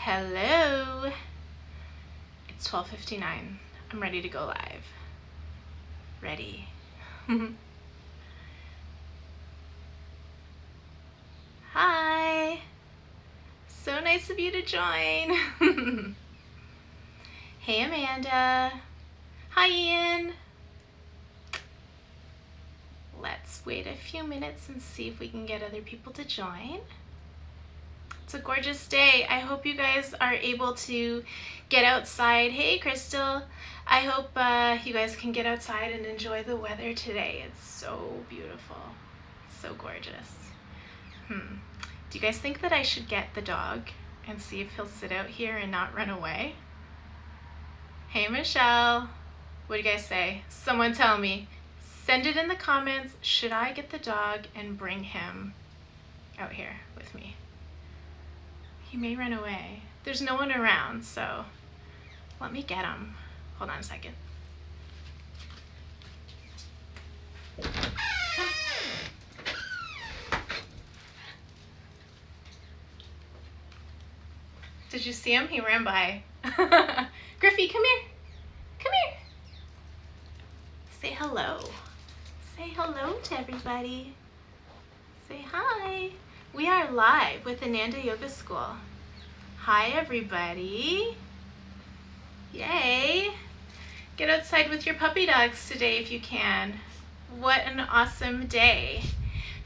Hello. It's 12:59. I'm ready to go live. Ready. Hi. So nice of you to join. Hey, Amanda. Hi, Ian. Let's wait a few minutes and see if we can get other people to join. It's a gorgeous day. I hope you guys are able to get outside. Hey, Crystal. I hope you guys can get outside and enjoy the weather today. It's so beautiful. So gorgeous. Do you guys think that I should get the dog and see if he'll sit out here and not run away? Hey, Michelle. What do you guys say? Someone tell me. Send it in the comments. Should I get the dog and bring him out here with me? He may run away. There's no one around, so let me get him. Hold on a second. Did you see him? He ran by. Griffey, come here. Come here. Say hello. Say hello to everybody. Say hi. We are live with Ananda Yoga School. Hi, everybody. Yay. Get outside with your puppy dogs today if you can. What an awesome day.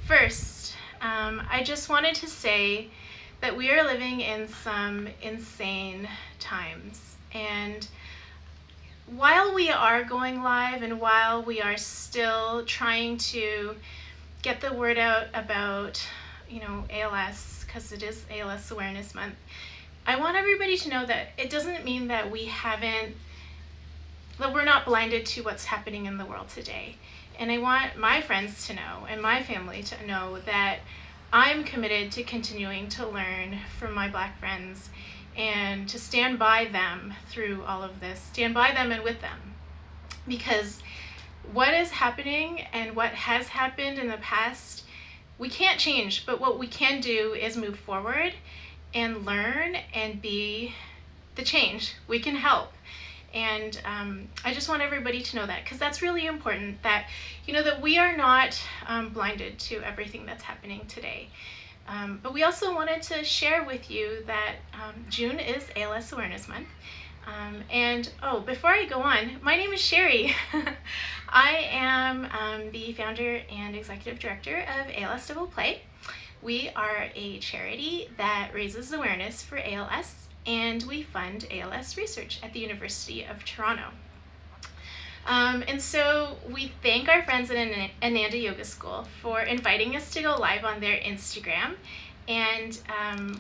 First, I just wanted to say that we are living in some insane times. And while we are going live and while we are still trying to get the word out about, ALS, because it is ALS Awareness Month, I want everybody to know that it doesn't mean that that we're not blinded to what's happening in the world today. And I want my friends to know and my family to know that I'm committed to continuing to learn from my Black friends and to stand by them through all of this, stand by them and with them. Because what is happening and what has happened in the past, we can't change, but what we can do is move forward and learn and be the change. We can help. And I just want everybody to know that, because that's really important, that that we are not blinded to everything that's happening today. But we also wanted to share with you that June is ALS Awareness Month. And before I go on, my name is Sherry. I am the founder and executive director of ALS Double. We are a charity that raises awareness for ALS, and we fund ALS research at the University of Toronto. And so we thank our friends at Ananda Yoga School for inviting us to go live on their Instagram. And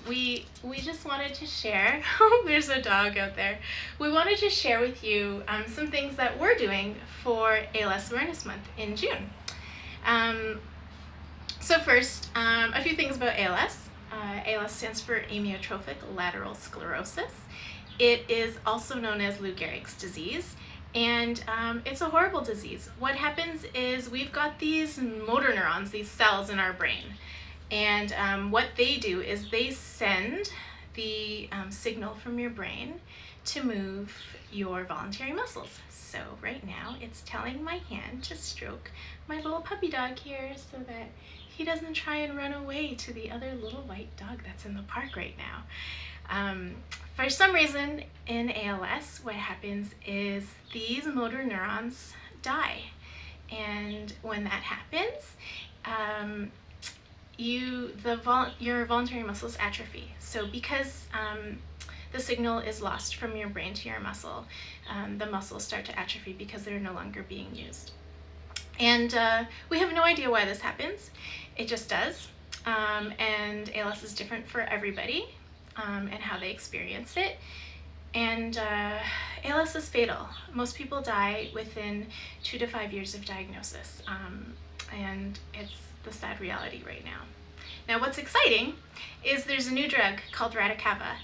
we just wanted to share, there's a dog out there. We wanted to share with you some things that we're doing for ALS Awareness Month in June. So first, a few things about ALS. ALS stands for amyotrophic lateral sclerosis. It is also known as Lou Gehrig's disease, and it's a horrible disease. What happens is we've got these motor neurons, these cells in our brain, and what they do is they send the signal from your brain to move your voluntary muscles. So right now it's telling my hand to stroke my little puppy dog here so that he doesn't try and run away to the other little white dog that's in the park right now. For some reason in ALS, what happens is these motor neurons die. And when that happens, your voluntary muscles atrophy. So because the signal is lost from your brain to your muscle, the muscles start to atrophy because they're no longer being used. And we have no idea why this happens. It just does. And ALS is different for everybody and how they experience it. And ALS is fatal. Most people die within 2 to 5 years of diagnosis. And it's the sad reality right now. Now what's exciting is there's a new drug called Radicava.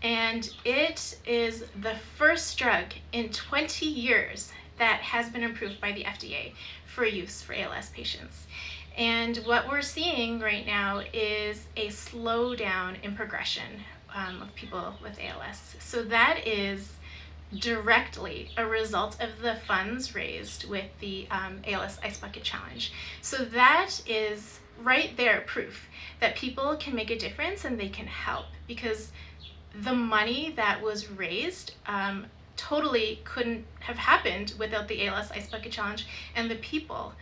And it is the first drug in 20 years that has been approved by the FDA for use for ALS patients. And what we're seeing right now is a slowdown in progression of people with ALS. So that is directly a result of the funds raised with the ALS Ice Bucket Challenge. So that is right there proof that people can make a difference and they can help, because the money that was raised totally couldn't have happened without the ALS Ice Bucket Challenge and the people,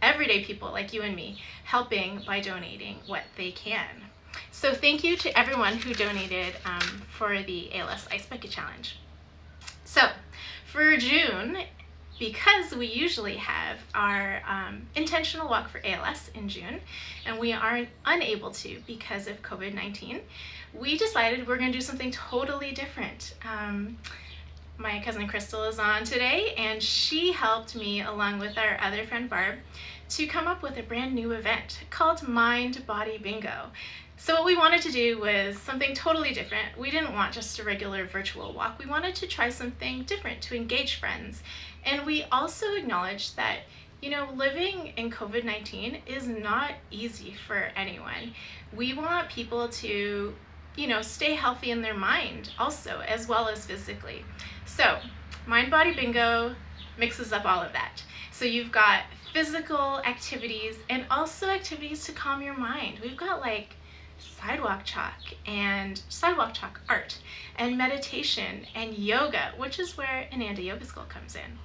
everyday people like you and me, helping by donating what they can. So thank you to everyone who donated for the ALS Ice Bucket Challenge. So for June, because we usually have our intentional walk for ALS in June, and we aren't unable to because of COVID-19, we decided we're going to do something totally different. My cousin Crystal is on today, and she helped me, along with our other friend Barb, to come up with a brand new event called Mind Body Bingo. So what we wanted to do was something totally different. We didn't want just a regular virtual walk. We wanted to try something different to engage friends. And we also acknowledged that, you know, living in COVID-19 is not easy for anyone. We want people to, you know, stay healthy in their mind also, as well as physically. So Mind Body Bingo mixes up all of that. So you've got physical activities and also activities to calm your mind. We've got like sidewalk chalk art and meditation and yoga, which is where Ananda Yoga School comes in.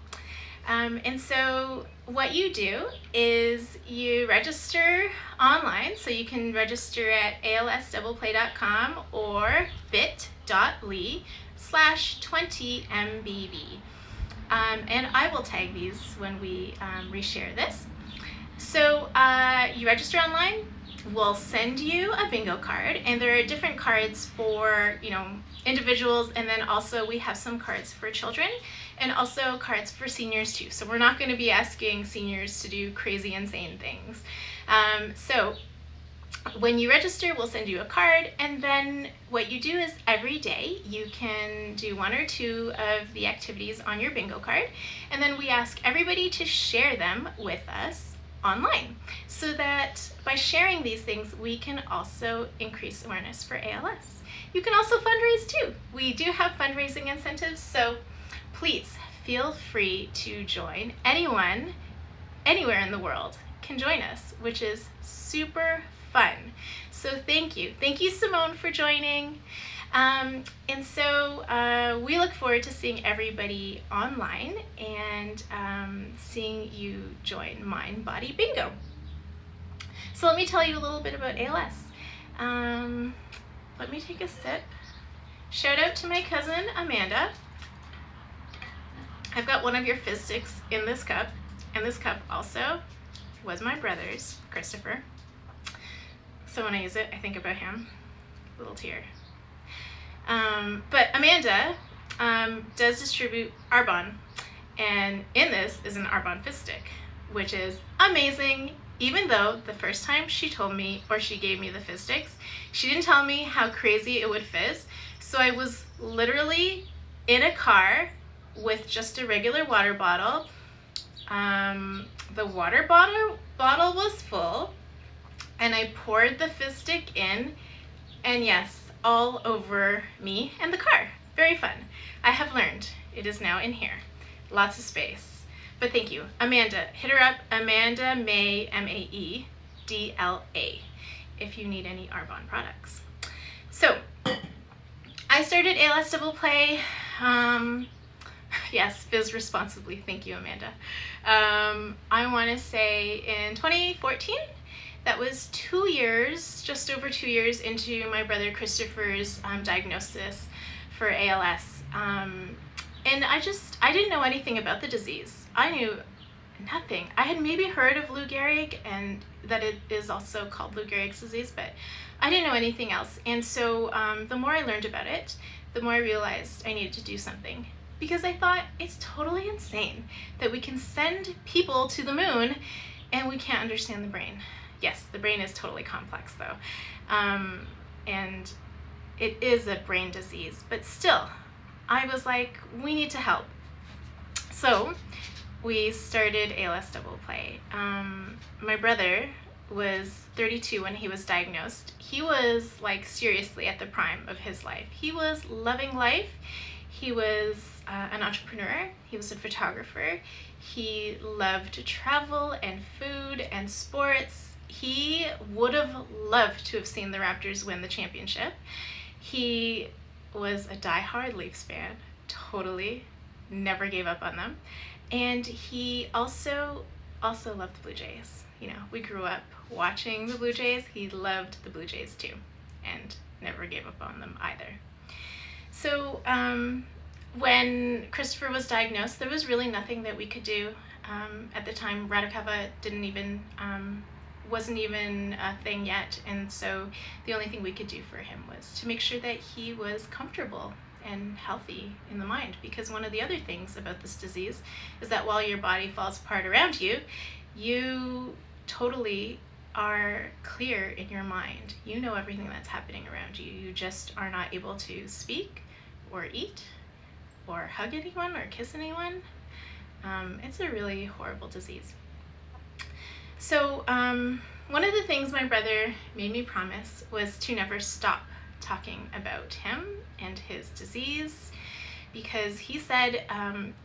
And so what you do is you register online. So you can register at alsdoubleplay.com or bit.ly/20mbb. And I will tag these when we reshare this. So you register online. We'll send you a bingo card, and there are different cards for, you know, individuals, and then also we have some cards for children and also cards for seniors too. So we're not going to be asking seniors to do crazy insane things. So when you register, we'll send you a card, and then what you do is every day you can do one or two of the activities on your bingo card, and then we ask everybody to share them with us online, so that by sharing these things we can also increase awareness for ALS. You can also fundraise too. We do have fundraising incentives, so please feel free to join. Anyone, anywhere in the world can join us, which is super fun. So thank you. Thank you, Simone, for joining. And so we look forward to seeing everybody online and seeing you join Mind Body Bingo. So let me tell you a little bit about ALS. Let me take a sip. Shout out to my cousin Amanda. I've got one of your fizz sticks in this cup, and this cup also was my brother's, Christopher. So when I use it, I think about him. Little tear. But Amanda does distribute Arbonne, and in this is an Arbonne fizz stick, which is amazing. Even though the first time she told me, or she gave me the fizz sticks, she didn't tell me how crazy it would fizz. So I was literally in a car with just a regular water bottle. The water bottle was full, and I poured the fizz stick in, and yes, all over me and the car. Very fun. I have learned. It is now in here. Lots of space. But thank you. Amanda, hit her up, Amanda May, M-A-E-D-L-A, if you need any Arbonne products. So, I started ALS Double Play. Yes, fizz responsibly. Thank you, Amanda. I want to say in 2014. That was 2 years, just over 2 years into my brother Christopher's diagnosis for ALS. And I didn't know anything about the disease. I knew nothing. I had maybe heard of Lou Gehrig and that it is also called Lou Gehrig's disease, but I didn't know anything else. And so the more I learned about it, the more I realized I needed to do something, because I thought it's totally insane that we can send people to the moon and we can't understand the brain. Yes, the brain is totally complex though, and it is a brain disease, but still, I was like, we need to help. So we started ALS Double Play. My brother was 32 when he was diagnosed. He was like seriously at the prime of his life. He was loving life. He was an entrepreneur. He was a photographer. He loved to travel and food and sports. He would have loved to have seen the Raptors win the championship. He was a diehard Leafs fan, totally, never gave up on them. And he also loved the Blue Jays. You know, we grew up watching the Blue Jays. He loved the Blue Jays too, and never gave up on them either. So when Christopher was diagnosed, there was really nothing that we could do. At the time, Radicava wasn't even a thing yet, and so the only thing we could do for him was to make sure that he was comfortable and healthy in the mind, because one of the other things about this disease is that while your body falls apart around you, you totally are clear in your mind. You know everything that's happening around you. You just are not able to speak or eat or hug anyone or kiss anyone. It's a really horrible disease. So one of the things my brother made me promise was to never stop talking about him and his disease, because he said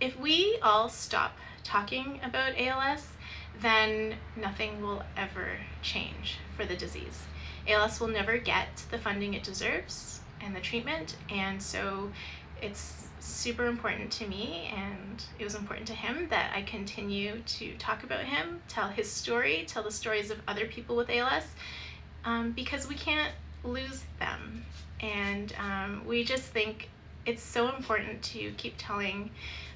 if we all stop talking about ALS, then nothing will ever change for the disease. ALS will never get the funding it deserves and the treatment, and so it's super important to me, and it was important to him, that I continue to talk about him, tell his story, tell the stories of other people with ALS, because we can't lose them. And we just think it's so important to keep telling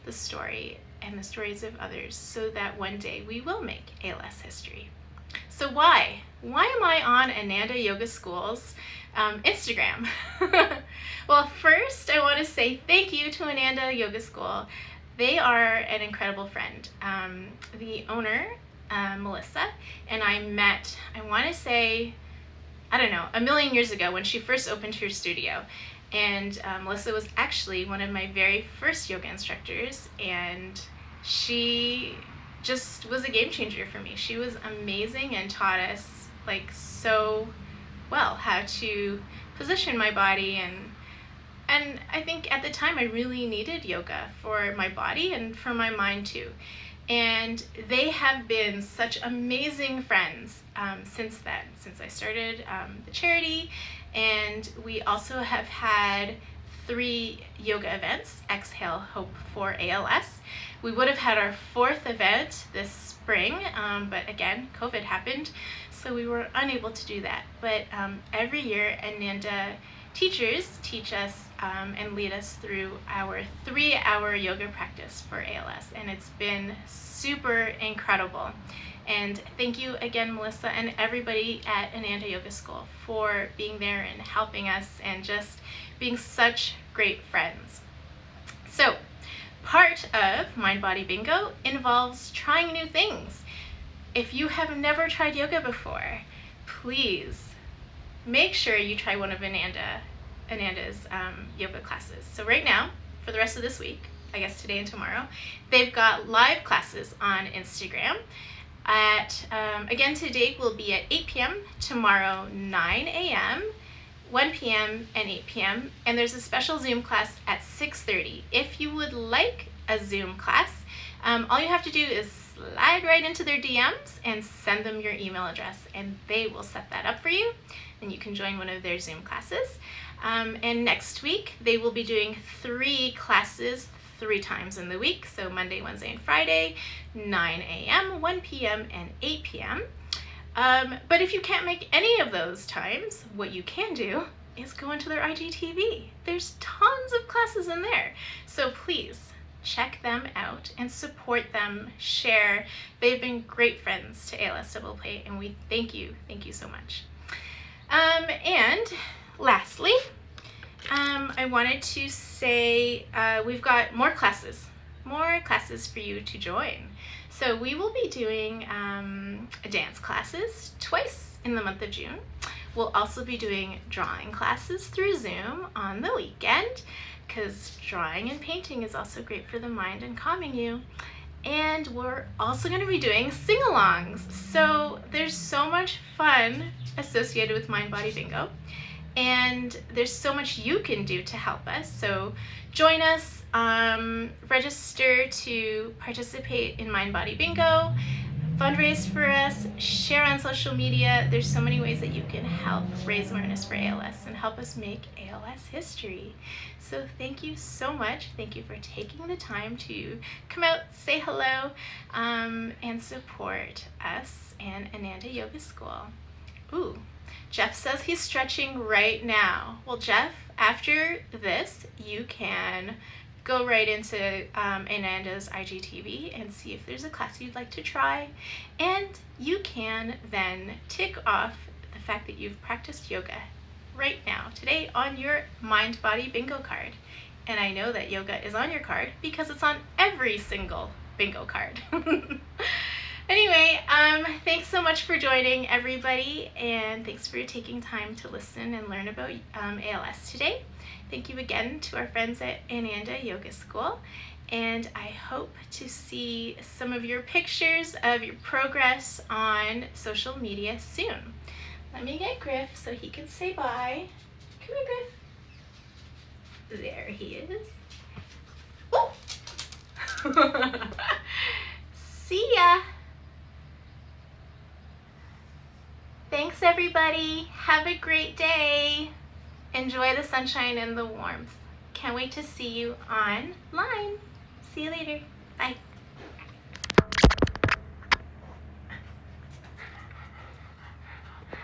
the story and the stories of others, so that one day we will make ALS history. So why am I on Ananda Yoga School's Instagram? Well, first I want to say thank you to Ananda Yoga School. They are an incredible friend. The owner, Melissa, and I met, I want to say, I don't know, a million years ago when she first opened her studio. And Melissa was actually one of my very first yoga instructors, and she just was a game changer for me. She was amazing and taught us like so well how to position my body, and I think at the time I really needed yoga for my body and for my mind too. And they have been such amazing friends since then, since I started the charity. And we also have had 3 yoga events, Exhale Hope for ALS. We would have had our 4th event this spring, but again, COVID happened, so we were unable to do that. But every year, Ananda teachers teach us and lead us through our 3-hour yoga practice for ALS, and it's been super incredible. And thank you again, Melissa, and everybody at Ananda Yoga School for being there and helping us and just being such great friends. So, part of Mind Body Bingo involves trying new things. If you have never tried yoga before, please make sure you try one of Ananda's yoga classes. So right now, for the rest of this week, I guess today and tomorrow, they've got live classes on Instagram. Again, today will be at 8 p.m., tomorrow 9 a.m., 1 p.m., and 8 p.m., and there's a special Zoom class at 6:30. If you would like a Zoom class, all you have to do is slide right into their DMs and send them your email address, and they will set that up for you, and you can join one of their Zoom classes. And next week, they will be doing 3 classes 3 times in the week, so Monday, Wednesday, and Friday, 9 a.m., 1 p.m., and 8 p.m. But if you can't make any of those times, what you can do is go into their IGTV. There's tons of classes in there, so please check them out and support them, share. They've been great friends to ALS Double Play, and we thank you so much. And lastly, I wanted to say we've got more classes for you to join. So we will be doing dance classes twice in the month of June. We'll also be doing drawing classes through Zoom on the weekend, because drawing and painting is also great for the mind and calming you. And we're also going to be doing sing-alongs. So there's so much fun associated with Mind Body Bingo, and there's so much you can do to help us. So join us, register to participate in Mind Body Bingo, fundraise for us, share on social media. There's so many ways that you can help raise awareness for ALS and help us make ALS history. So thank you so much. Thank you for taking the time to come out, say hello, and support us and Ananda Yoga School. Ooh, Jeff says he's stretching right now. Well, Jeff, after this, you can go right into Ananda's IGTV and see if there's a class you'd like to try. And you can then tick off the fact that you've practiced yoga right now, today, on your Mind Body Bingo card. And I know that yoga is on your card because it's on every single bingo card. Anyway, thanks so much for joining, everybody, and thanks for taking time to listen and learn about ALS today. Thank you again to our friends at Ananda Yoga School, and I hope to see some of your pictures of your progress on social media soon. Let me get Griff so he can say bye. Come here, Griff. There he is. Oh! See ya! Thanks, everybody. Have a great day. Enjoy the sunshine and the warmth. Can't wait to see you online. See you later. Bye.